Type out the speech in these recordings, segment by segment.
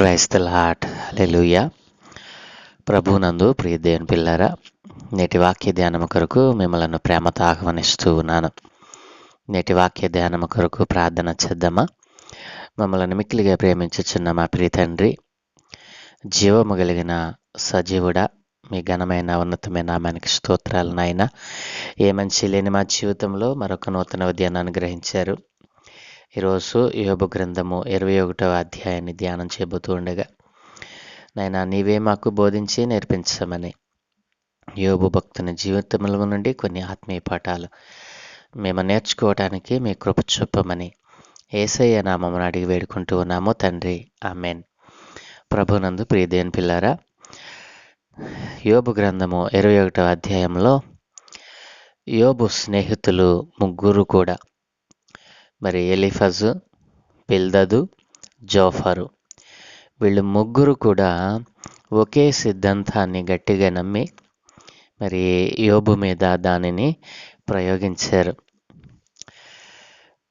క్రైస్త the lord. హల్లెలూయా. ప్రభునందు ప్రియ దేవుని పిల్లారా, నేటి వాక్య ధ్యానము కొరకు మిమ్మల్ని ప్రేమతో ఆహ్వానిస్తూ ఉన్నాను. నేటి వాక్య ధ్యానము కొరకు ప్రార్థన చేద్దామా? మమ్మల్ని మిక్కిలిగా ప్రేమించుచున్న మా ప్రియ తండ్రి, జీవము కలిగిన సజీవుడా, మీ ఘనమైన ఉన్నతమైన నామానికి స్తోత్రాలు నాయన. ఏ మంచి లేని మా జీవితంలో మరొక నూతన ఉదయాన్ని అనుగ్రహించారు. ఈరోజు యోబు గ్రంథము 21వ అధ్యాయాన్ని ధ్యానం చేయబోతూ ఉండగా, నాయన నీవే మాకు బోధించి నేర్పించమని, యోబు భక్తుని జీవితంలో నుండి కొన్ని ఆత్మీయ పాఠాలు మేము నేర్చుకోవడానికి మీ కృప చూపమని యేసయ్య నామమున అడిగి వేడుకుంటూ ఉన్నాము తండ్రి, ఆమెన్. ప్రభునందు ప్రియ దేవుని పిల్లారా, యోబు గ్రంథము 21వ అధ్యాయంలో యోబు స్నేహితులు ముగ్గురు కూడా, మరి ఎలీఫజు, బిల్దదు, జోఫరు, వీళ్ళు ముగ్గురు కూడా ఒకే సిద్ధాంతాన్ని గట్టిగా నమ్మి మరి యోబు మీద దానిని ప్రయోగించారు.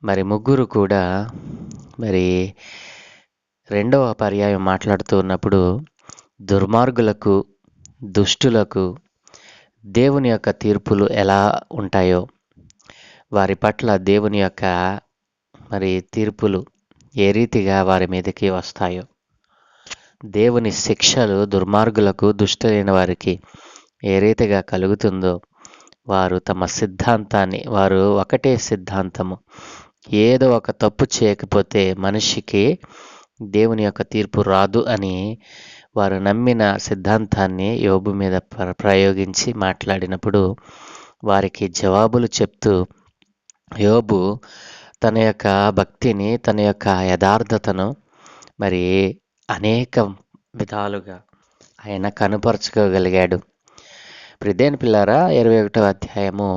మరి ముగ్గురు కూడా మరి రెండవ పర్యాయం మాట్లాడుతూ ఉన్నప్పుడు దుర్మార్గులకు, దుష్టులకు దేవుని యొక్క తీర్పులు ఎలా ఉంటాయో, వారి పట్ల దేవుని యొక్క మరి తీర్పులు ఏ రీతిగా వారి మీదకి వస్తాయో, దేవుని శిక్షలు దుర్మార్గులకు, దుష్టులైన వారికి ఏ రీతిగా కలుగుతుందో, వారు తమ సిద్ధాంతాన్ని, వారు ఒకటే సిద్ధాంతము, ఏదో ఒక తప్పు చేయకపోతే మనిషికి దేవుని యొక్క తీర్పు రాదు అని వారు నమ్మిన సిద్ధాంతాన్ని యోబు మీద ప్రయోగించి మాట్లాడినప్పుడు వారికి జవాబులు చెప్తూ యోబు తన యొక్క భక్తిని, తన యొక్క యథార్థతను మరి అనేక విధాలుగా ఆయన కనుపరచుకోగలిగాడు. ప్రియదేని పిల్లారా, 21వ అధ్యాయము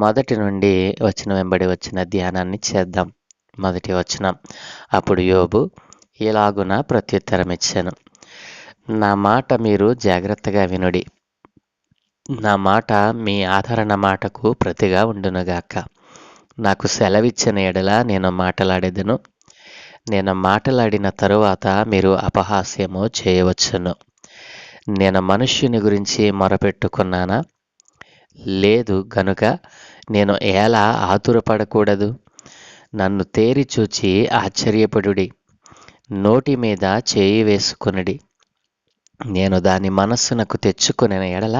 మొదటి నుండి వచనం వెంబడి వచ్చిన ధ్యానాన్ని చేద్దాం. మొదటి వచనం: అప్పుడు యోబు ఇలాగున ప్రత్యుత్తరం ఇచ్చాను, నా మాట మీరు జాగ్రత్తగా వినుడి, నా మాట మీ ఆదరణ మాటకు ప్రతిగా ఉండునుగాక. నాకు సెలవిచ్చిన ఎడల నేను మాట్లాడేదను, నేను మాట్లాడిన తరువాత మీరు అపహాస్యము చేయవచ్చును. నేను మనుష్యుని గురించి మొరపెట్టుకున్నానా? లేదు గనుక నేను ఎలా ఆతురపడకూడదు? నన్ను తేరి చూచి ఆశ్చర్యపడుడి, నోటి మీద చేయి వేసుకొనుడి. నేను దాని మనస్సునకు తెచ్చుకునే ఎడల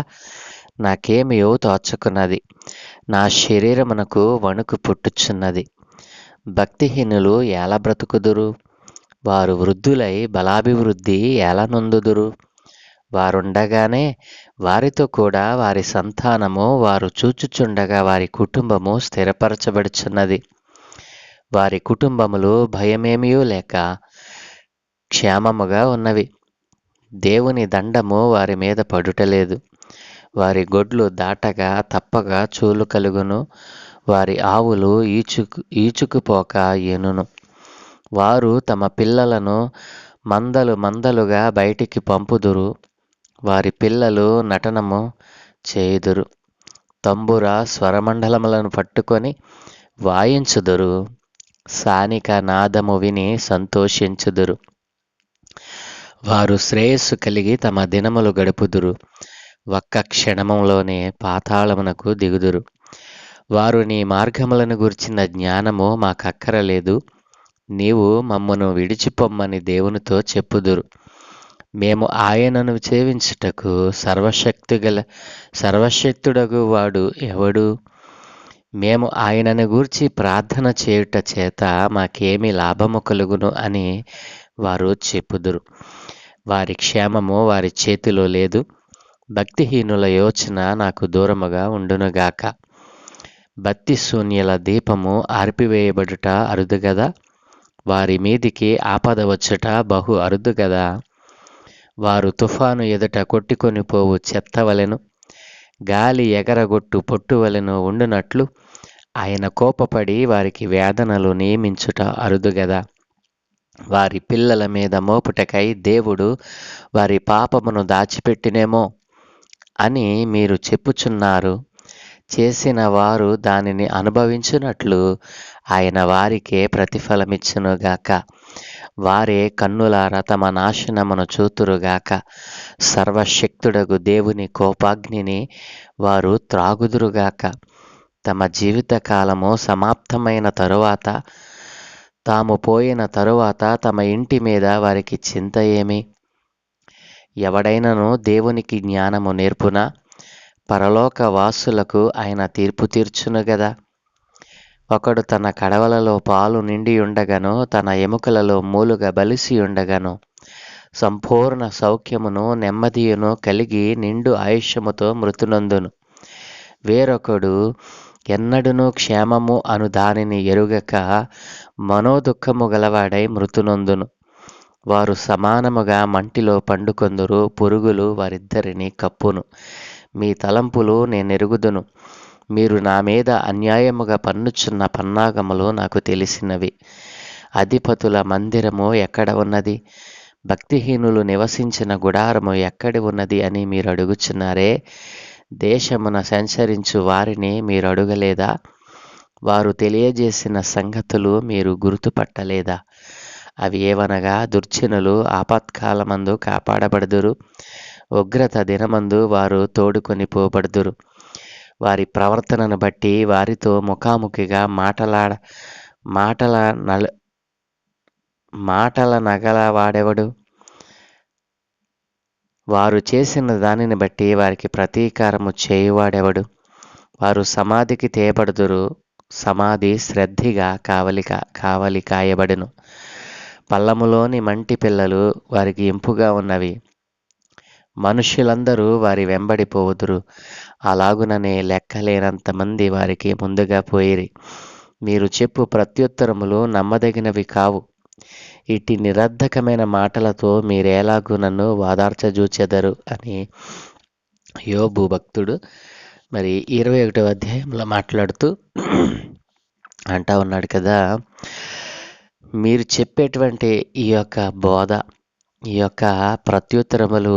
నాకేమియో తోచుకున్నది, నా శరీరమునకు వణుకు పుట్టుచున్నది. భక్తిహీనులు ఎలా బ్రతుకుదురు? వారు వృద్ధులై బలాభివృద్ధి ఎలా నొందుదురు? వారుండగానే వారితో కూడా వారి సంతానము, వారు చూచుచుండగా వారి కుటుంబము స్థిరపరచబడుచున్నది. వారి కుటుంబములు భయమేమియూ లేక క్షేమముగా ఉన్నవి. దేవుని దండము వారి మీద పడుటలేదు. వారి గొడ్లు దాటగా తప్పగా చూలు కలుగును, వారి ఆవులు ఈచుకుపోక ఈనును. వారు తమ పిల్లలను మందలు మందలుగా బయటికి పంపుదురు, వారి పిల్లలు నటనము చేయుదురు. తంబుర స్వరమండలములను పట్టుకొని వాయించుదురు, సానిక నాదము విని సంతోషించుదురు. వారు శ్రేయస్సు కలిగి తమ దినములు గడుపుదురు, ఒక్క క్షణములోనే పాతాళమునకు దిగుదురు. వారు నీ మార్గములను గుర్చిన జ్ఞానము మాకక్కరలేదు, నీవు మమ్మను విడిచిపొమ్మని దేవునితో చెప్పుదురు. మేము ఆయనను సేవించుటకు సర్వశక్తుడగు వాడు ఎవడు? మేము ఆయనను గూర్చి ప్రార్థన చేయుట చేత మాకేమి లాభము కలుగును అని వారు చెప్పుదురు. వారి క్షేమము వారి చేతిలో లేదు, భక్తిహీనుల యోచన నాకు దూరముగా ఉండునుగాక. భక్తి శూన్యుల దీపము ఆర్పివేయబడుట అరుదు గదా, వారి మీదికి ఆపద వచ్చుట బహు అరుదు గదా. వారు తుఫాను ఎదుట కొట్టుకొని పోవు చెత్తవలెను, గాలి ఎగరగొట్టు పొట్టువలెను ఉండునట్లు ఆయన కోపపడి వారికి వేదనలు నియమించుట అరుదు గదా. వారి పిల్లల మీద మోపుటకై దేవుడు వారి పాపమును దాచిపెట్టినేమో అని మీరు చెప్పుచున్నారు. చేసిన వారు దానిని అనుభవించున్నట్లు ఆయన వారికే ప్రతిఫలమిచ్చునుగాక. వారే కన్నులారా తమ నాశనమును చూతురుగాక. సర్వశక్తుడగు దేవుని కోపాగ్నిని వారు త్రాగుదురుగాక. తమ జీవిత కాలము సమాప్తమైన తరువాత, తాము పోయిన తరువాత తమ ఇంటి మీద వారికి చింత ఏమి? ఎవడైనను దేవునికి జ్ఞానము నేర్పునా? పరలోక వాసులకు ఆయన తీర్పు తీర్చును గదా. ఒకడు తన కడవలలో పాలు నిండి ఉండగను, తన ఎముకలలో మూలుగా బలిసి ఉండగను, సంపూర్ణ సౌఖ్యమును నెమ్మదియును కలిగి నిండు ఆయుష్యముతో మృతునందును. వేరొకడు ఎన్నడునూ క్షేమము అను దానిని ఎరుగక మనోదుఃఖము గలవాడై మృతునందును. వారు సమానముగా మంటిలో పండుకొందురు, పురుగులు వారిద్దరిని కప్పును. మీ తలంపులు నేనెరుగుదును. మీరు నా మీద అన్యాయముగా పన్నుచున్న పన్నాగములు నాకు తెలిసినవి. అధిపతుల మందిరము ఎక్కడ ఉన్నది? భక్తిహీనులు నివసించిన గుడారము ఎక్కడి ఉన్నది అని మీరు అడుగుచున్నారే. దేశమున సంచరించు వారిని మీరు అడుగలేదా? వారు తెలియజేసిన సంగతులు మీరు గుర్తుపట్టలేదా? అవి ఏవనగా, దుర్జనులు ఆపత్కాలమందు కాపాడబడుదురు, ఉగ్రత దినమందు వారు తోడుకొని పోబడుదురు. వారి ప్రవర్తనను బట్టి వారితో ముఖాముఖిగా మాటల నగలవాడెవడు? వారు చేసిన దానిని బట్టి వారికి ప్రతీకారము చేయువాడెవడు? వారు సమాధికి తేబడుదురు, సమాధి శ్రద్ధగా కావలి కాయబడును. పల్లములోని మంటి పిల్లలు వారికి ఇంపుగా ఉన్నవి, మనుష్యులందరూ వారి వెంబడి పోవుదురు. అలాగుననే లెక్కలేనంత మంది వారికి ముందుగా పోయిరి. మీరు చెప్పు ప్రత్యుత్తరములు నమ్మదగినవి కావు. ఇట్టి నిరర్ధకమైన మాటలతో మీరేలాగూ నన్ను వాదార్చజూచెదరు అని యోబు భక్తుడు మరి 21వ అధ్యాయంలో మాట్లాడుతూ అంటా ఉన్నాడు కదా. మీరు చెప్పేటువంటి ఈ యొక్క బోధ, ఈ యొక్క ప్రత్యుత్తరములు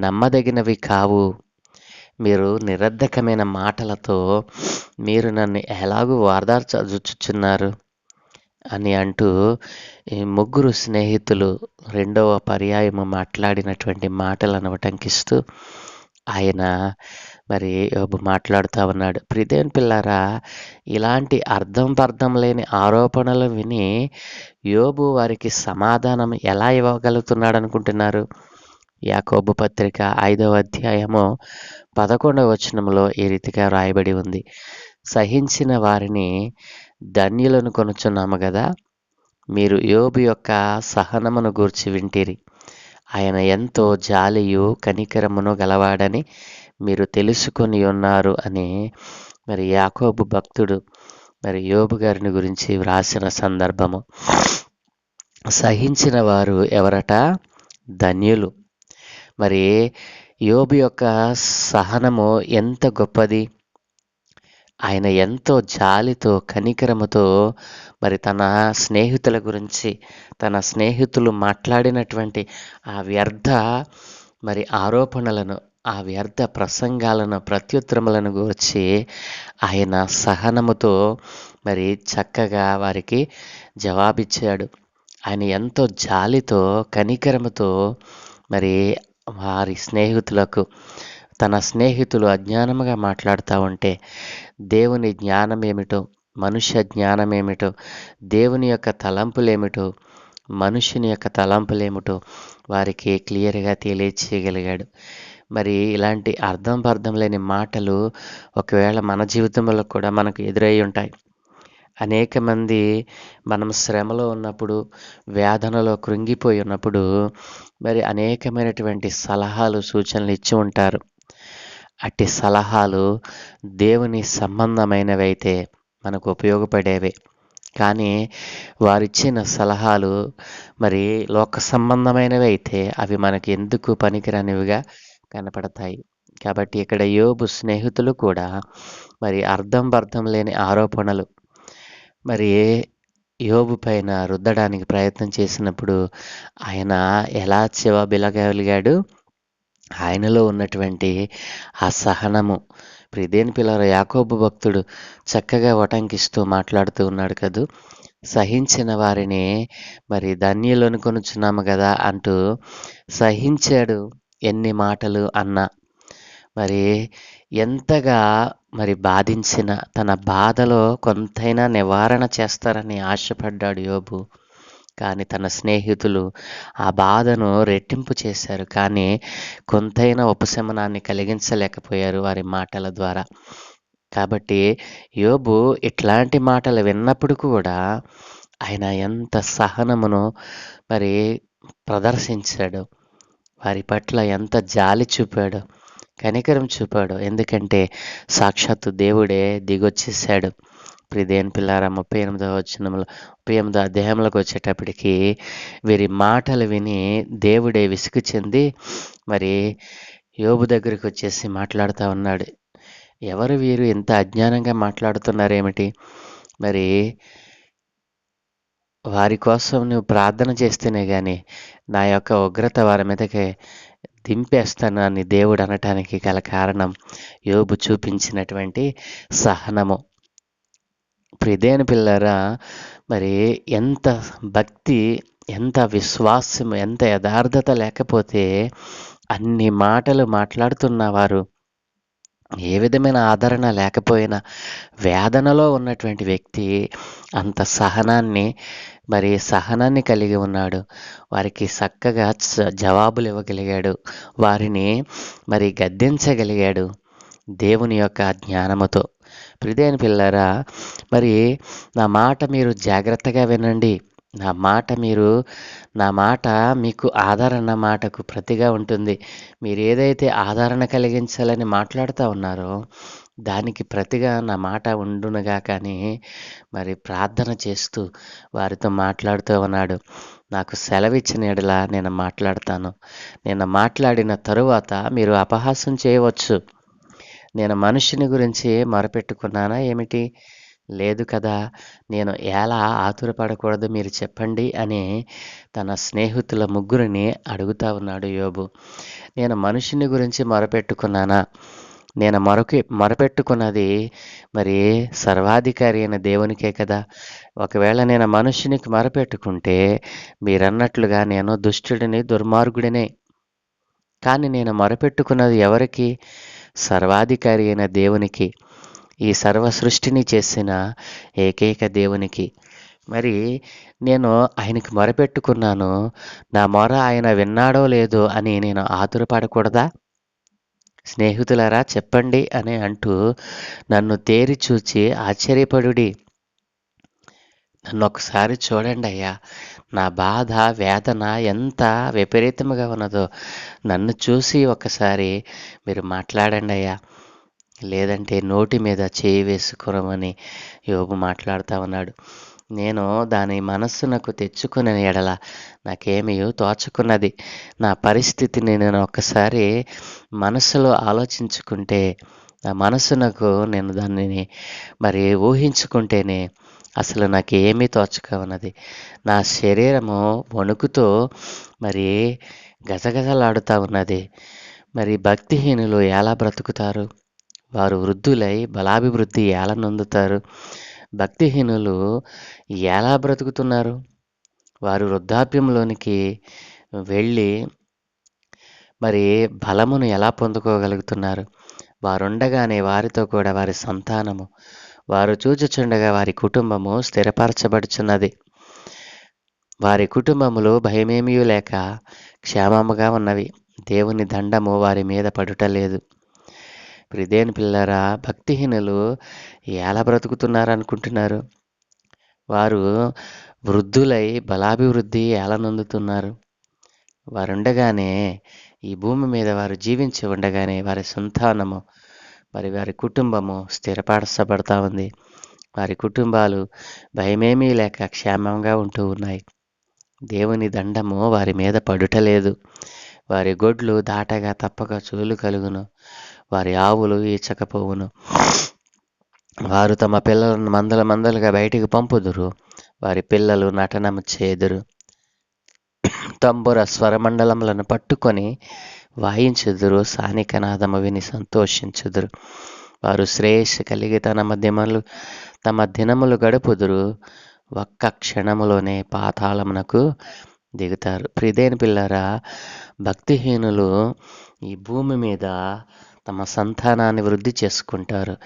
నమ్మదగినవి కావు. మీరు నిరర్ధకమైన మాటలతో మీరు నన్ను ఎలాగూ వాదార్చజుచున్నారు అని అంటూ ఈ ముగ్గురు స్నేహితులు రెండవ పర్యాయము మాట్లాడినటువంటి మాటలను ఉటంకిస్తూ ఆయన మరి యోబు మాట్లాడుతూ ఉన్నాడు. ప్రియదేవుని పిల్లారా, ఇలాంటి అర్థం లేని ఆరోపణలు విని యోబు వారికి సమాధానం ఎలా ఇవ్వగలుగుతున్నాడు అనుకుంటున్నారు? యాకోబు పత్రిక 5వ అధ్యాయము 11వ వచనంలో ఈ రీతిగా రాయబడి ఉంది. సహించిన వారిని ధన్యులను కొనుచున్నాము కదా. మీరు యోబు యొక్క సహనమును గూర్చి వింటిరి. ఆయన ఎంతో జాలియు కనికరమును గలవాడని మీరు తెలుసుకొని ఉన్నారు అని మరి యాకోబు భక్తుడు మరి యోబు గారిని గురించి వ్రాసిన సందర్భము. సహించిన వారు ఎవరట? ధన్యులు. మరి యోబు యొక్క సహనము ఎంత గొప్పది! ఆయన ఎంతో జాలితో కనికరముతో మరి తన స్నేహితుల గురించి, తన స్నేహితులు మాట్లాడినటువంటి ఆ వ్యర్థ మరి ఆరోపణలను, ఆ వ్యర్థ ప్రసంగాలను, ప్రత్యుత్తరములను గురించి ఆయన సహనముతో మరి చక్కగా వారికి జవాబిచ్చాడు. ఆయన ఎంతో జాలితో కనికరముతో మరి వారి స్నేహితులకు, తన స్నేహితులు అజ్ఞానముగా మాట్లాడుతూ ఉంటే దేవుని జ్ఞానం ఏమిటో, మనుష్య జ్ఞానం ఏమిటో, దేవుని యొక్క తలంపులేమిటో, మనుషుని యొక్క తలంపులేమిటో వారికి క్లియర్గా తెలియచేయగలిగాడు. మరి ఇలాంటి అర్థం లేని మాటలు ఒకవేళ మన జీవితంలో కూడా మనకు ఎదురై ఉంటాయి. అనేక మంది మనం శ్రమలో ఉన్నప్పుడు, వేదనలో కృంగిపోయి ఉన్నప్పుడు మరి అనేకమైనటువంటి సలహాలు, సూచనలు ఇచ్చి ఉంటారు. అట్టి సలహాలు దేవుని సంబంధమైనవి అయితే మనకు ఉపయోగపడేవే. కానీ వారిచ్చిన సలహాలు మరి లోక సంబంధమైనవి అయితే అవి మనకి ఎందుకు పనికిరానివిగా కనపడతాయి. కాబట్టి ఇక్కడ యోబు స్నేహితులు కూడా మరి అర్థం లేని ఆరోపణలు మరి యోబు పైన రుద్దడానికి ప్రయత్నం చేసినప్పుడు ఆయన ఎలా జవాబిలగలిగాడు? ఆయనలో ఉన్నటువంటి ఆ సహనము. ప్రియదేని పిల్లల యాకోబు భక్తుడు చక్కగా వటంకిస్తూ మాట్లాడుతూ ఉన్నాడు కదూ. సహించిన వారిని మరి ధన్యులనుకొనుచున్నాము కదా అంటూ సహించాడు. ఎన్ని మాటలు అన్నా మరి ఎంతగా మరి బాధించిన తన బాధలో కొంతైనా నివారణ చేస్తారని ఆశపడ్డాడు యోబు. కానీ తన స్నేహితులు ఆ బాధను రెట్టింపు చేశారు. కానీ కొంతైనా ఉపశమనాన్ని కలిగించలేకపోయారు వారి మాటల ద్వారా. కాబట్టి యోబు ఇట్లాంటి మాటలు విన్నప్పుడు కూడా ఆయన ఎంత సహనమును మరి ప్రదర్శించాడు. వారి పట్ల ఎంత జాలి చూపాడు, కనికరం చూపాడు. ఎందుకంటే సాక్షాత్తు దేవుడే దిగొచ్చేసాడు. ప్రియదేవుని పిల్లారా 38వ అధ్యాయంలోకి వచ్చేటప్పటికి వీరి మాటలు విని దేవుడే విసుగు చెంది మరి యోబు దగ్గరికి వచ్చేసి మాట్లాడుతూ ఉన్నాడు. ఎవరు వీరు ఇంత అజ్ఞానంగా మాట్లాడుతున్నారేమిటి? మరి వారి కోసం నువ్వు ప్రార్థన చేస్తేనే గాని నా యొక్క ఉగ్రత వారి మీదకి దింపేస్తాను అని దేవుడు అనటానికి గల కారణం యోబు చూపించినటువంటి సహనము. ప్రియదేవుని పిల్లారా, మరి ఎంత భక్తి, ఎంత విశ్వాసం, ఎంత యథార్థత లేకపోతే అన్ని మాటలు మాట్లాడుతున్న వారు, ఏ విధమైన ఆదరణ లేకపోయినా వేదనలో ఉన్నటువంటి వ్యక్తి అంత సహనాన్ని కలిగి ఉన్నాడు. వారికి చక్కగా జవాబులు ఇవ్వగలిగాడు. వారిని మరి గద్దించగలిగాడు దేవుని యొక్క జ్ఞానముతో. ప్రియదేవుని పిల్లారా, మరి నా మాట మీరు జాగ్రత్తగా వినండి. నా మాట మీకు ఆదరణ మాటకు ప్రతిగా ఉంటుంది. మీరు ఏదైతే ఆదరణ కలిగించాలని మాట్లాడుతూ ఉన్నారో దానికి ప్రతిగా నా మాట ఉండునుగా కానీ మరి ప్రార్థన చేస్తూ వారితో మాట్లాడుతూ ఉన్నాడు. నాకు సెలవిచ్చిన యెడల నేను మాట్లాడతాను. నేను మాట్లాడిన తరువాత మీరు అపహాస్యం చేయవచ్చు. నేను మనుషుని గురించి మొరపెట్టుకున్నానా ఏమిటి? లేదు కదా. నేను ఎలా ఆతురపడకూడదు మీరు చెప్పండి అని తన స్నేహితుల ముగ్గురిని అడుగుతా ఉన్నాడు యోబు. నేను మనుషుని గురించి మొరపెట్టుకున్నానా? నేను మొరపెట్టుకున్నది మరి సర్వాధికారి అయిన దేవునికే కదా. ఒకవేళ నేను మనుషునికి మొరపెట్టుకుంటే మీరన్నట్లుగా నేను దుష్టుడిని, దుర్మార్గుడినే. కానీ నేను మొరపెట్టుకున్నది ఎవరికి? సర్వాధికారి అయిన దేవునికి, ఈ సర్వ సృష్టిని చేసిన ఏకైక దేవునికి. మరి నేను ఆయనకి మొరపెట్టుకున్నాను. నా మొర ఆయన విన్నాడో లేదో అని నేను ఆతురపడకూడదా? స్నేహితులారా చెప్పండి అని అంటూ నన్ను తేరి చూచి ఆశ్చర్యపడుడి. నన్ను ఒకసారి చూడండి అయ్యా. నా బాధ, వేదన ఎంత విపరీతంగా ఉన్నదో నన్ను చూసి ఒకసారి మీరు మాట్లాడండి అయ్యా. లేదంటే నోటి మీద చేయి వేసుకురమని యోబు మాట్లాడుతూ ఉన్నాడు. నేను దాని మనస్సునకు తెచ్చుకునే ఎడల నాకేమీ తోచుకున్నది. నా పరిస్థితిని నేను ఒక్కసారి మనసులో ఆలోచించుకుంటే, నా మనసునకు నేను దానిని మరి ఊహించుకుంటేనే అసలు నాకేమీ తోచక ఉన్నది. నా శరీరము వణుకుతో మరి గజగజలాడుతూ ఉన్నది. మరి భక్తిహీనులు ఎలా బ్రతుకుతారు? వారు వృద్ధులై బలాభివృద్ధి ఎలా నొందుతారు? భక్తిహీనులు ఎలా బ్రతుకుతున్నారు? వారు వృద్ధాప్యంలోనికి వెళ్ళి మరి బలమును ఎలా పొందుకోగలుగుతున్నారు? వారుండగానే వారితో కూడా వారి సంతానము, వారు చూచుచుండగా వారి కుటుంబము స్థిరపరచబడుచున్నది. వారి కుటుంబములు భయమేమీ లేక క్షేమముగా ఉన్నవి. దేవుని దండము వారి మీద పడుటలేదు. ప్రియదేవుని పిల్లరా, భక్తిహీనులు ఎలా బ్రతుకుతున్నారు అనుకుంటున్నారు? వారు వృద్ధులై బలాభివృద్ధి ఎలా నొందుతున్నారు? వారుండగానే, ఈ భూమి మీద వారు జీవించి ఉండగానే వారి సంతానము మరి వారి కుటుంబము స్థిరపరచబడతా ఉంది. వారి కుటుంబాలు భయమేమీ లేక క్షేమంగా ఉంటూ ఉన్నాయి. దేవుని దండము వారి మీద పడుటలేదు. వారి గొడ్లు దాటగా తప్పక చూలు కలుగును. వారి ఆవులు ఈచకపోవును. వారు తమ పిల్లలను మందలుగా బయటికి పంపుదురు. వారి పిల్లలు నటనము చేదురు. తంబుర స్వరమండలములను పట్టుకొని వాయించుదురు. సానికనాదము విని సంతోషించుదురు. వారు శ్రేయస్సు కలిగి తమ దినములు గడుపుదురు. ఒక్క క్షణములోనే పాతాళమునకు దిగుతారు. ప్రియదేని పిల్లరా, భక్తిహీనులు ఈ భూమి మీద తమ సంతానాన్ని వృద్ధి చేసుకుంటారు.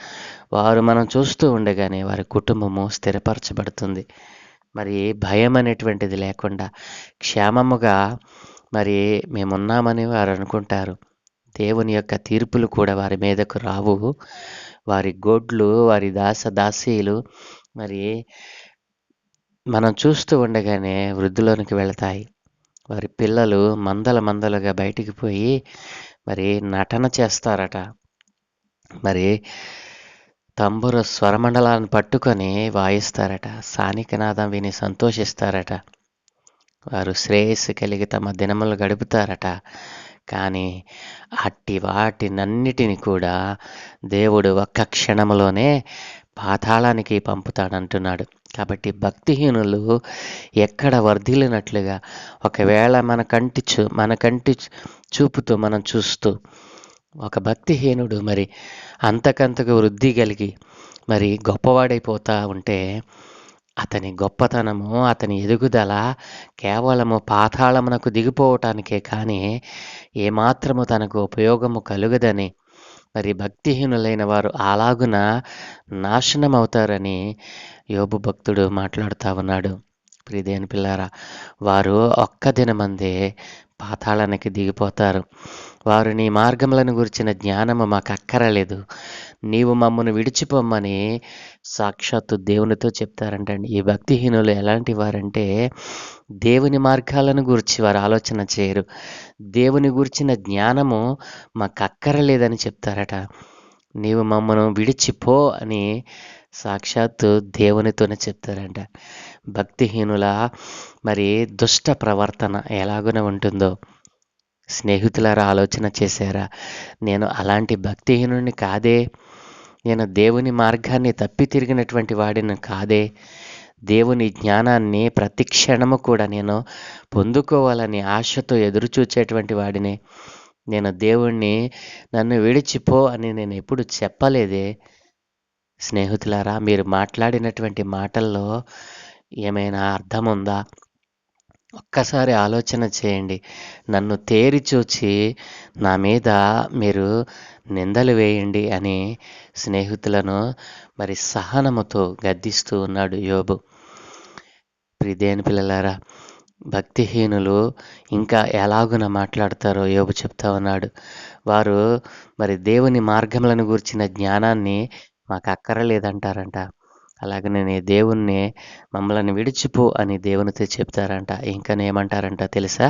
వారు మనం చూస్తూ ఉండగానే వారి కుటుంబము స్థిరపరచబడుతుంది. మరి భయం అనేటువంటిది లేకుండా క్షేమముగా మరి మేమున్నామని వారు అనుకుంటారు. దేవుని యొక్క తీర్పులు కూడా వారి మీదకు రావు. వారి గొడ్లు, వారి దాసీలు మరి మనం చూస్తూ ఉండగానే వృద్ధిలోనికి వెళతాయి. వారి పిల్లలు మందలుగా బయటికి పోయి మరి నటన చేస్తారట. మరి తంబుర స్వరమండలాన్ని పట్టుకొని వాయిస్తారట. సానికనాదం విని సంతోషిస్తారట. వారు శ్రేయస్సు కలిగి తమ దినములు గడుపుతారట. కానీ అట్టి వాటినన్నిటిని కూడా దేవుడు ఒక్క క్షణములోనే పాతాళానికి పంపుతాడంటున్నాడు. కాబట్టి భక్తిహీనులు ఎక్కడ వర్ధిల్లినట్లుగా ఒకవేళ మన కంటి చూపుతో మనం చూస్తూ ఒక భక్తిహీనుడు మరి అంతకంతకు వృద్ధి కలిగి మరి గొప్పవాడైపోతా ఉంటే అతని గొప్పతనము, అతని ఎదుగుదల కేవలము పాతాళమునకు దిగిపోవటానికే కానీ ఏమాత్రము తనకు ఉపయోగము కలుగదని, మరి భక్తిహీనులైన వారు అలాగున నాశనం అవుతారని యోబు భక్తుడు మాట్లాడుతూ ఉన్నాడు. ప్రియదేని పిల్లారా, వారు ఒక్క దినమందే పాతాళానికి దిగిపోతారు. వారు నీ మార్గములను గురించిన జ్ఞానము మాకు అక్కరలేదు, నీవు మమ్మను విడిచిపోమ్మని సాక్షాత్తు దేవునితో చెప్తారంటండి. ఈ భక్తిహీనులు ఎలాంటి వారంటే దేవుని మార్గాలను గురించి వారు ఆలోచన చేయరు. దేవుని గురించిన జ్ఞానము మాకు అక్కరలేదని చెప్తారట. నీవు మమ్మను విడిచిపో అని సాక్షాత్తు దేవునితోనే చెప్తారంట. భక్తిహీనుల మరి దుష్ట ప్రవర్తన ఎలాగున ఉంటుందో స్నేహితులారా ఆలోచన చేశారా? నేను అలాంటి భక్తిహీనుని కాదే, నేను దేవుని మార్గాన్ని తప్పి తిరిగినటువంటి వాడిని కాదే, దేవుని జ్ఞానాన్ని ప్రతి క్షణము కూడా నేను పొందుకోవాలని ఆశతో ఎదురు చూచేటువంటి వాడిని. నేను దేవుణ్ణి నన్ను విడిచిపో అని నేను ఎప్పుడు చెప్పలేదే. స్నేహితులారా, మీరు మాట్లాడినటువంటి మాటల్లో ఏమైనా అర్థం ఉందా? ఒక్కసారి ఆలోచన చేయండి. నన్ను తేరి చూచి నా మీద మీరు నిందలు వేయండి అని స్నేహితులను మరి సహనముతో గద్దిస్తూ ఉన్నాడు యోబు. ప్రియదేని పిల్లలారా, భక్తిహీనులు ఇంకా ఎలాగున మాట్లాడతారో యోబు చెప్తా ఉన్నాడు. వారు మరి దేవుని మార్గములను గూర్చిన జ్ఞానాన్ని మాకు అక్కరలేదంటారంట. అలాగనే దేవుణ్ణి మమ్మల్ని విడిచిపో అని దేవునితో చెప్తారంట. ఇంకనేమంటారంట తెలుసా?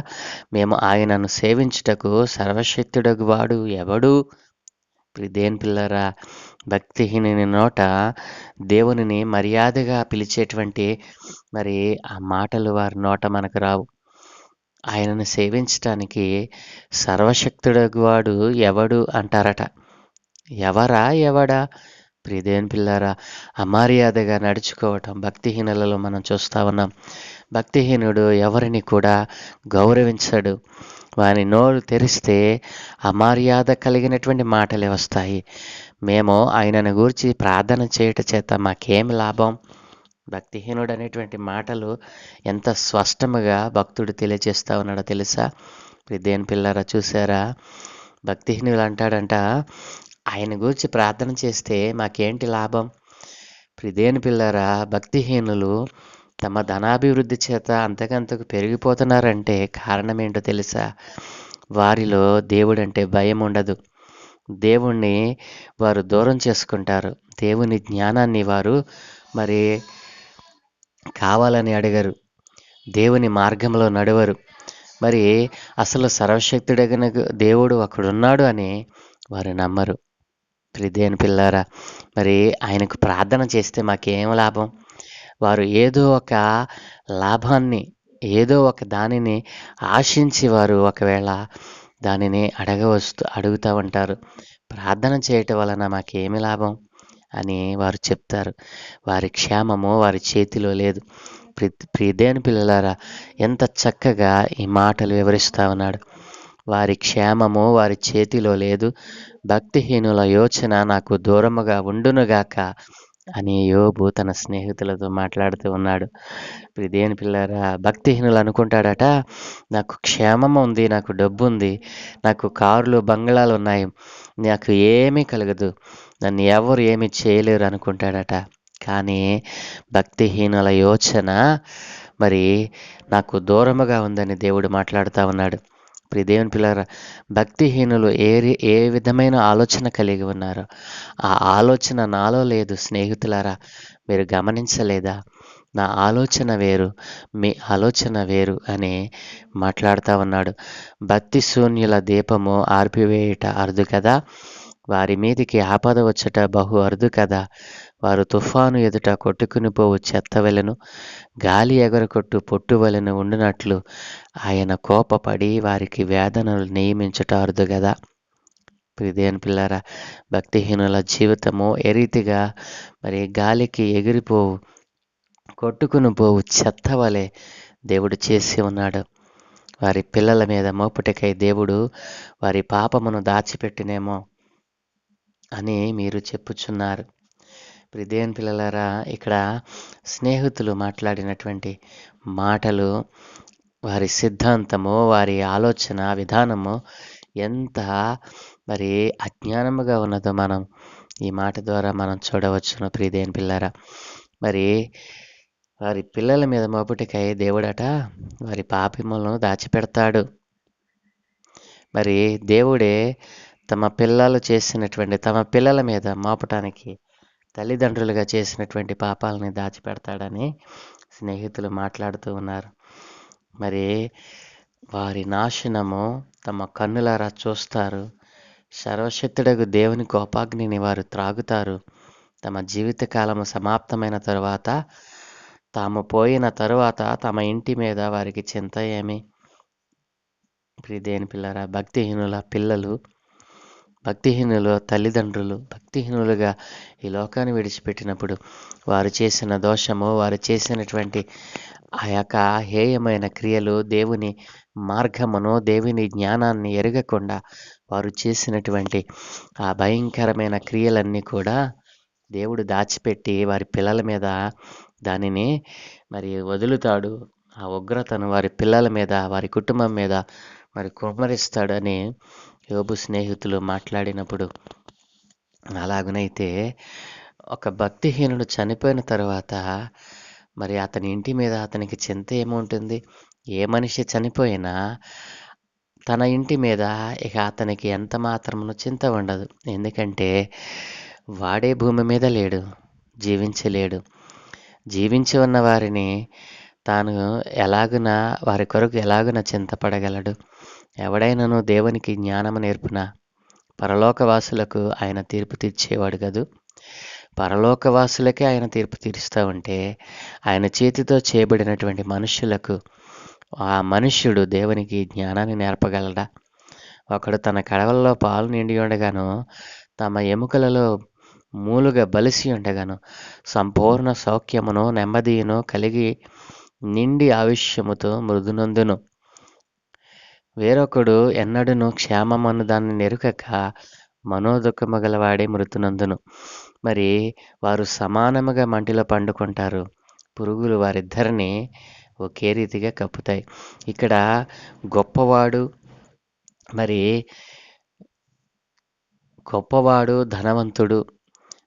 మేము ఆయనను సేవించుటకు సర్వశక్తుడగు వాడు ఎవడు? ప్రియదేని పిల్లరా, భక్తిహీనుని నోట దేవునిని మర్యాదగా పిలిచేటువంటి మరి ఆ మాటలు వారి నోట మనకు రావు. ఆయనను సేవించటానికి సర్వశక్తుడగు వాడు ఎవడు అంటారట. ఎవడా? ప్రియదేని పిల్లారా, అమర్యాదగా నడుచుకోవటం భక్తిహీనులలో మనం చూస్తూ ఉన్నాం. భక్తిహీనుడు ఎవరిని కూడా గౌరవించడు. వాని నోరు తెరిస్తే అమర్యాద కలిగినటువంటి మాటలే వస్తాయి. మేము ఆయనను గూర్చి ప్రార్థన చేయట చేత మాకేం లాభం? భక్తిహీనుడు అనేటువంటి మాటలు ఎంత స్పష్టముగా భక్తుడు తెలియజేస్తా ఉన్నాడో తెలుసా? ప్రియదేని పిల్లారా, చూసారా? భక్తిహీనులు అంటాడంట, ఆయన గురించి ప్రార్థన చేస్తే మాకేంటి లాభం? ప్రియదేని పిల్లారా, భక్తిహీనులు తమ ధనాభివృద్ధి చేత అంతకంతకు పెరిగిపోతున్నారంటే కారణం ఏంటో తెలుసా? వారిలో దేవుడంటే భయం ఉండదు. దేవుణ్ణి వారు దూరం చేసుకుంటారు. దేవుని జ్ఞానాన్ని వారు మరి కావాలని అడగరు. దేవుని మార్గంలో నడవరు. మరి అసలు సర్వశక్తుడగిన దేవుడు ఒకడున్నాడు అని వారు నమ్మరు. ప్రియదేని పిల్లారా, మరి ఆయనకు ప్రార్థన చేస్తే మాకేం లాభం? వారు ఏదో ఒక లాభాన్ని, ఏదో ఒక దానిని ఆశించి వారు ఒకవేళ దానిని అడుగుతూ ఉంటారు. ప్రార్థన చేయటం వలన మాకేమి లాభం అని వారు చెప్తారు. వారి క్షేమము వారి చేతిలో లేదు. ప్రియదేని పిల్లలారా, ఎంత చక్కగా ఈ మాటలు వివరిస్తూ ఉన్నాడు. వారి క్షేమము వారి చేతిలో లేదు. భక్తిహీనుల యోచన నాకు దూరముగా ఉండునుగాక అని యోబు తన స్నేహితులతో మాట్లాడుతూ ఉన్నాడు. దేవుని పిల్లారా, భక్తిహీనులు అనుకుంటాడట, నాకు క్షేమం ఉంది, నాకు డబ్బు ఉంది, నాకు కార్లు బంగ్లాలు ఉన్నాయి, నాకు ఏమీ కలగదు, నన్ను ఎవరు ఏమీ చేయలేరు అనుకుంటాడట. కానీ భక్తిహీనుల యోచన మరి నాకు దూరముగా ఉందని దేవుడు మాట్లాడుతూ ఉన్నాడు. దేవుని పిల్లారా, భక్తిహీనులు ఏ విధమైన ఆలోచన కలిగి ఉన్నారో ఆ ఆలోచన నాలో లేదు. స్నేహితులారా, మీరు గమనించలేదా? నా ఆలోచన వేరు, మీ ఆలోచన వేరు అని మాట్లాడుతూ ఉన్నాడు. భక్తి శూన్యుల దీపము ఆర్పివేయుట అరుదు కదా, వారి మీదికి ఆపద వచ్చుట బహు అరుదు కదా. వారు తుఫాను ఎదుట కొట్టుకుని పోవు చెత్త వలెను, గాలి ఎగరకొట్టు పొట్టు వలెను ఉండునట్లు ఆయన కోపపడి వారికి వేదనలు నియమించుట అరుదు కదా. దేవుని పిల్లారా, భక్తిహీనుల జీవితము ఏ రీతిగా మరి గాలికి ఎగిరిపోవు, కొట్టుకుని పోవు చెత్త వలె దేవుడు చేసి ఉన్నాడు. వారి పిల్లల మీద మోపుటకై దేవుడు వారి పాపమును దాచిపెట్టినేమో అని మీరు చెప్పుచున్నారు. దేవుని పిల్లలారా, ఇక్కడ స్నేహితులు మాట్లాడినటువంటి మాటలు, వారి సిద్ధాంతము, వారి ఆలోచన విధానము ఎంత మరి అజ్ఞానముగా ఉన్నదో మనం ఈ మాట ద్వారా మనం చూడవచ్చును. దేవుని పిల్లారా, మరి వారి పిల్లల మీద మోపుటికై దేవుడట వారి పాపములను దాచిపెడతాడు. మరి దేవుడే తమ పిల్లల మీద మోపటానికి తల్లిదండ్రులుగా చేసినటువంటి పాపాలని దాచిపెడతాడని స్నేహితులు మాట్లాడుతూ ఉన్నారు. మరి వారి నాశనము తమ కన్నులారా చూస్తారు. సర్వశక్తుడగు దేవుని కోపాగ్నిని వారు త్రాగుతారు. తమ జీవితకాలము సమాప్తమైన తరువాత, తాము పోయిన తరువాత తమ ఇంటి మీద వారికి చింత ఏమి? దేవుని పిల్లరా, భక్తిహీనుల పిల్లలు, భక్తిహీనుల తల్లిదండ్రులు భక్తిహీనులుగా ఈ లోకాన్ని విడిచిపెట్టినప్పుడు వారు చేసిన దోషము, వారు చేసినటువంటి ఆ యొక్క హేయమైన క్రియలు, దేవుని మార్గమును, దేవుని జ్ఞానాన్ని ఎరగకుండా వారు చేసినటువంటి ఆ భయంకరమైన క్రియలన్నీ కూడా దేవుడు దాచిపెట్టి వారి పిల్లల మీద దానిని మరి వదులుతాడు. ఆ ఉగ్రతను వారి పిల్లల మీద, వారి కుటుంబం మీద మరి కుమ్మరిస్తాడని యోబు స్నేహితులు మాట్లాడినప్పుడు, అలాగనైతే ఒక భక్తిహీనుడు చనిపోయిన తర్వాత మరి అతని ఇంటి మీద అతనికి చింత ఏముంటుంది? ఏ మనిషి చనిపోయినా తన ఇంటి మీద ఇక అతనికి ఎంత మాత్రమును చింత ఉండదు. ఎందుకంటే వాడే భూమి మీద లేడు, జీవించలేడు. జీవించి ఉన్న వారిని తాను వారి కొరకు ఎలాగున చింతపడగలడు? ఎవడైనాను దేవునికి జ్ఞానము నేర్పున పరలోకవాసులకు ఆయన తీర్పు తీర్చేవాడు కదూ. పరలోకవాసులకే ఆయన తీర్పు తీరుస్తూ ఉంటే ఆయన చేతితో చేయబడినటువంటి మనుష్యులకు ఆ మనుష్యుడు దేవునికి జ్ఞానాన్ని నేర్పగలడా? ఒకడు తన కడవల్లో పాలు నిండి ఉండగాను, తమ ఎముకలలో మూలుగా బలిసి ఉండగాను, సంపూర్ణ సౌఖ్యమును నెమ్మదియును కలిగి నిండి ఆయుష్యముతో మృదునందును. వేరొకడు ఎన్నడూను క్షేమమను దాన్ని నెరుకక మనోదుఖము గలవాడే మృతునందును. మరి వారు సమానముగా మంటిలో పండుకుంటారు, పురుగులు వారిద్దరిని ఒకే రీతిగా కప్పుతాయి. ఇక్కడ గొప్పవాడు ధనవంతుడు,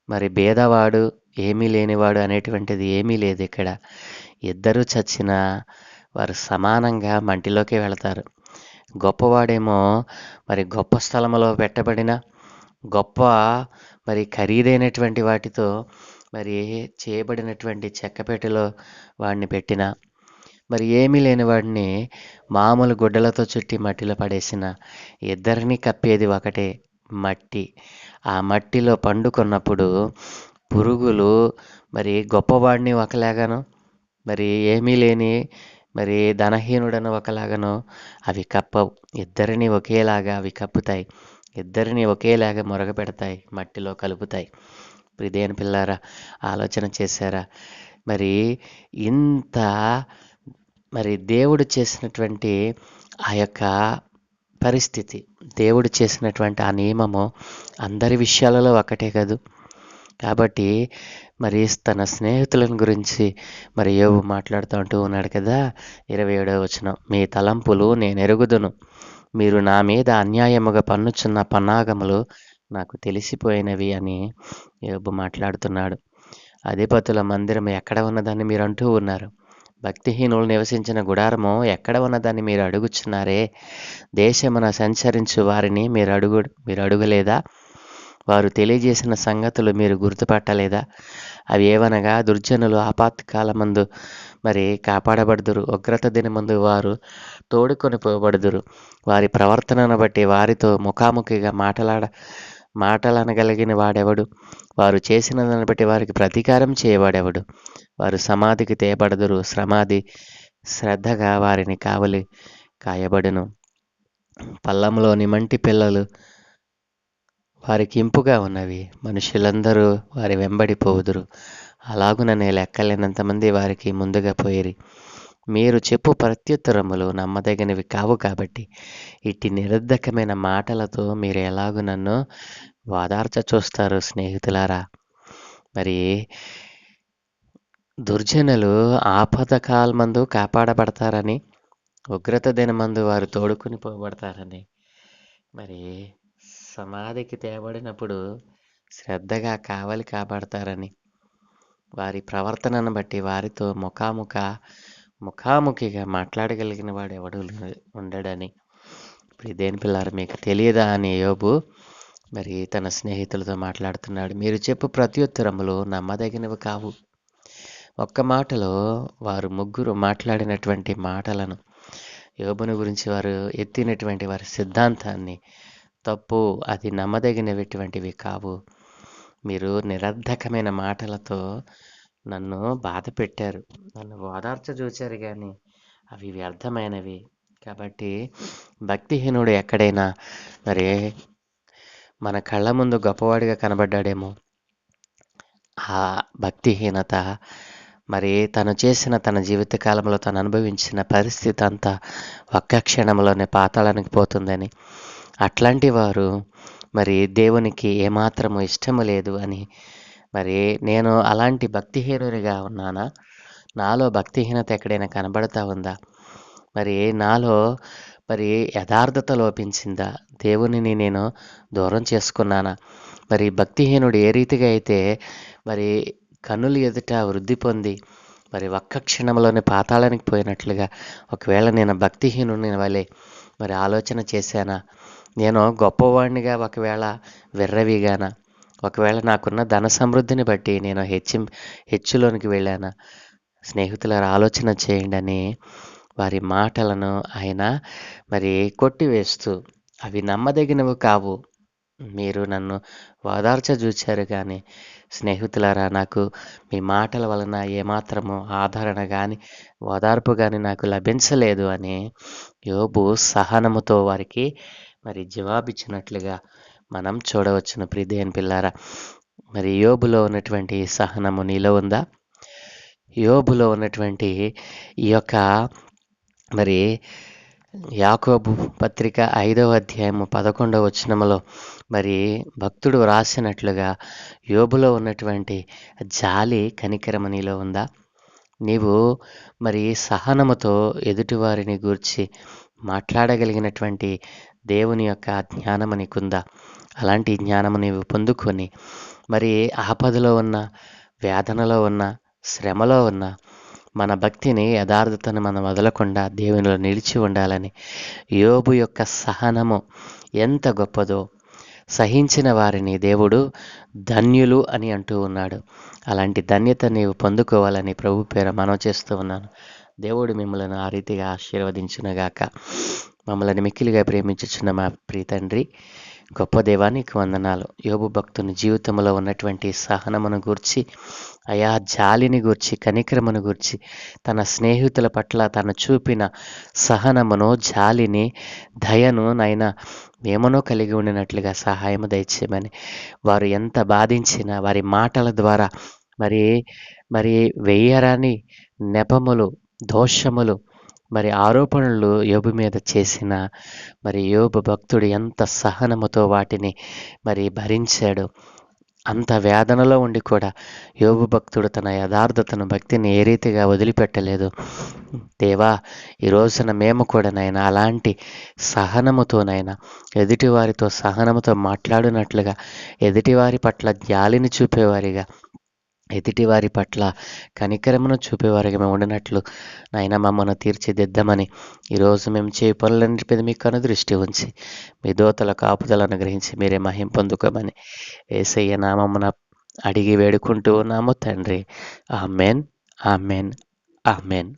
మరి భేదవాడు ఏమీ లేనివాడు అనేటువంటిది ఏమీ లేదు. ఇక్కడ ఇద్దరూ చచ్చినా వారు సమానంగా మంటిలోకి వెళతారు. గొప్పవాడేమో మరి గొప్ప స్థలములో పెట్టబడిన గొప్ప మరి ఖరీదైనటువంటి వాటితో మరి చేయబడినటువంటి చెక్కపెట్టెలో వాడిని పెట్టిన, మరి ఏమీ లేని వాడిని మామూలు గుడ్డలతో చుట్టి మట్టిలో పడేసిన, ఇద్దరిని కప్పేది ఒకటే, మట్టి. ఆ మట్టిలో పండుకున్నప్పుడు పురుగులు మరి గొప్పవాడిని ఒకలాగాను, మరి ఏమీ లేని మరి ధనహీనుడను ఒకలాగాను అవి కప్పవు. ఇద్దరిని ఒకేలాగా అవి కప్పుతాయి, ఇద్దరిని ఒకేలాగా మొరగపెడతాయి, మట్టిలో కలుపుతాయి. దేవుని పిల్లారా, ఆలోచన చేశారా? మరి ఇంత మరి దేవుడు చేసినటువంటి ఆ యొక్క పరిస్థితి, దేవుడు చేసినటువంటి ఆ నియమము అందరి విషయాలలో ఒకటే కదూ. కాబట్టి మరి తన స్నేహితులను గురించి మరి యోబు మాట్లాడుతూ అంటూ ఉన్నాడు కదా. 27వ వచనం, మీ తలంపులు నేను ఎరుగుదును, మీరు నా మీద అన్యాయముగా పన్నుచున్న పన్నాగములు నాకు తెలిసిపోయినవి అని యోబు మాట్లాడుతున్నాడు. అధిపతుల మందిరం ఎక్కడ ఉన్నదని మీరు అంటూ ఉన్నారు. భక్తిహీనులు నివసించిన గుడారము ఎక్కడ ఉన్నదని మీరు అడుగుచున్నారే. దేశమున సంచరించు వారిని మీరు అడుగలేదా? వారు తెలియజేసిన సంగతులు మీరు గుర్తుపట్టలేదా? అవి ఏవనగా, దుర్జనులు ఆపత్కాలమందు మరి కాపాడబడుదురు, ఉగ్రత దినమందు వారు తోడుకొని పోబడుదురు. వారి ప్రవర్తనను బట్టి వారితో ముఖాముఖిగా మాటలనగలిగిన వాడెవడు? వారు చేసిన దాన్ని బట్టి వారికి ప్రతీకారం చేయవాడెవడు? వారు సమాధికి తేబడదురు, శ్రద్ధగా వారిని కావలి కాయబడును. పల్లంలోని మంటి పిల్లలు వారికి ఇంపుగా ఉన్నవి, మనుషులందరూ వారి వెంబడి పోవుదురు. అలాగుననే లెక్కలేనంతమంది వారికి ముందుగా పోయిరి. మీరు చెప్పు ప్రత్యుత్తరములు నమ్మదగినవి కావు కాబట్టి ఇట్టి నిరర్ధకమైన మాటలతో మీరు ఎలాగూ నన్ను వాదార్చ చూస్తారు స్నేహితులారా. మరి దుర్జనులు ఆపదకాలమందు కాపాడబడతారని, ఉగ్రత దినమందు వారు తోడుకుని పోబడతారని, మరి సమాధికి తేబడినప్పుడు శ్రద్ధగా కావలి కాపాడతారని, వారి ప్రవర్తనను బట్టి వారితో ముఖాముఖిగా మాట్లాడగలిగిన వాడు ఎవడు ఉండడని. ఇప్పుడు దేని పిల్లారు మీకు తెలియదా అని యోబు మరి తన స్నేహితులతో మాట్లాడుతున్నాడు. మీరు చెప్పు ప్రత్యుత్తరములు నమ్మదగినవి కావు. ఒక్క మాటలో వారు ముగ్గురు మాట్లాడినటువంటి మాటలను, యోబుని గురించి వారు ఎత్తినటువంటి వారి సిద్ధాంతాన్ని తప్పు, అది నమ్మదగినటువంటివి కావు. మీరు నిరర్ధకమైన మాటలతో నన్ను బాధ పెట్టారు, నన్ను ఓదార్చ చూచారు, కానీ అవి వ్యర్థమైనవి. కాబట్టి భక్తిహీనుడు ఎక్కడైనా మరి మన కళ్ళ ముందు గొప్పవాడిగా కనబడ్డాడేమో. ఆ భక్తిహీనత మరి తను చేసిన తన జీవితకాలంలో తను అనుభవించిన పరిస్థితి అంతా ఒక్క క్షణంలోనే పాతాళానికి పోతుందని, అట్లాంటి వారు మరి దేవునికి ఏమాత్రము ఇష్టము లేదు అని, మరి నేను అలాంటి భక్తిహీనుడిగా ఉన్నానా? నాలో భక్తిహీనత ఎక్కడైనా కనబడతా ఉందా? మరి నాలో మరి యథార్థత లోపించిందా? దేవునిని నేను దూరం చేసుకున్నానా? మరి భక్తిహీనుడు ఏ రీతిగా అయితే మరి కన్నులు ఎదుట వృద్ధి పొంది మరి ఒక్క క్షణంలోనే పాతాళానికి పోయినట్లుగా, ఒకవేళ నేను భక్తిహీనుని వలె మరి ఆలోచన చేశానా? నేను గొప్పవాడినిగా ఒకవేళ విర్రవీగానా? ఒకవేళ నాకున్న ధన సమృద్ధిని బట్టి నేను హెచ్చులోనికి వెళ్ళానా? స్నేహితులారా, ఆలోచన చేయండి అని వారి మాటలను ఆయన మరి కొట్టివేస్తూ, అవి నమ్మదగినవి కావు, మీరు నన్ను ఓదార్చ చూచారు, కానీ స్నేహితులారా నాకు మీ మాటల వలన ఏమాత్రము ఆదరణ కానీ ఓదార్పు కానీ నాకు లభించలేదు అని యోబు సహనముతో వారికి మరి జవాబిచ్చినట్లుగా మనం చూడవచ్చును. ప్రియదేని పిల్లారా, మరి యోబులో ఉన్నటువంటి సహనము నీలో ఉందా? యోబులో ఉన్నటువంటి ఈ యొక్క మరి యాకోబు పత్రిక 5వ అధ్యాయము 11వ వచనములో మరి భక్తుడు వ్రాసినట్లుగా యోబులో ఉన్నటువంటి జాలి, కనికరము నీలో ఉందా? నీవు మరి సహనముతో ఎదుటివారిని గూర్చి మాట్లాడగలిగినటువంటి దేవుని యొక్క జ్ఞానము నీకుందా? అలాంటి జ్ఞానము నీవు పొందుకొని మరి ఆపదలో ఉన్న, వేదనలో ఉన్న, శ్రమలో ఉన్న మన భక్తిని, యథార్థతను మనం వదలకుండా దేవునిలో నిలిచి ఉండాలని, యోబు యొక్క సహనము ఎంత గొప్పదో, సహించిన వారిని దేవుడు ధన్యులు అని అంటూ ఉన్నాడు. అలాంటి ధన్యత నీవు పొందుకోవాలని ప్రభు పేర మనవి చేస్తూ ఉన్నాను. దేవుడు మిమ్మల్ని ఆ రీతిగా ఆశీర్వదించునుగాక. మమ్మల్ని మిక్కిలిగా ప్రేమించుచున్న మా ప్రియ తండ్రి, గొప్ప దేవానికి వందనాలు. యోబు భక్తుని జీవితంలో ఉన్నటువంటి సహనమును గూర్చి, అయా జాలిని గూర్చి, కనికరమును గూర్చి, తన స్నేహితుల పట్ల తను చూపిన సహనమును, జాలిని, దయను నైనా మేమునో కలిగి ఉండినట్లుగా సహాయము దయచేయమని, వారు ఎంత బాధించినా వారి మాటల ద్వారా మరి వెయ్యరాని నెపములు, దోషములు, మరి ఆరోపణలు యోబు మీద చేసిన మరి యోబు భక్తుడు ఎంత సహనముతో వాటిని మరి భరించాడు. అంత వేదనలో ఉండి కూడా యోబు భక్తుడు తన యథార్థతను, భక్తిని ఏ రీతిగా వదిలిపెట్టలేదు. దేవా, ఈ రోజున మేము కూడా నాయన అలాంటి సహనముతోనైనా ఎదుటివారితో సహనముతో మాట్లాడినట్లుగా, ఎదుటివారి పట్ల జాలిని చూపేవారిగా, ఎదుటివారి పట్ల కనికరమును చూపేవారిగా మేము ఉండినట్లు నాయన మమ్మల్ని తీర్చిదిద్దామని ఈరోజు మేము చేయ పనులన్నిటి మీద మీ కనుదృష్టి ఉంచి మీ దోతల కాపుదలను గ్రహించి మీరే మహిం పొందుకోమని యేసయ్య నామమున అడిగి వేడుకుంటూ ఉన్నాము తండ్రి. Amen, amen, amen.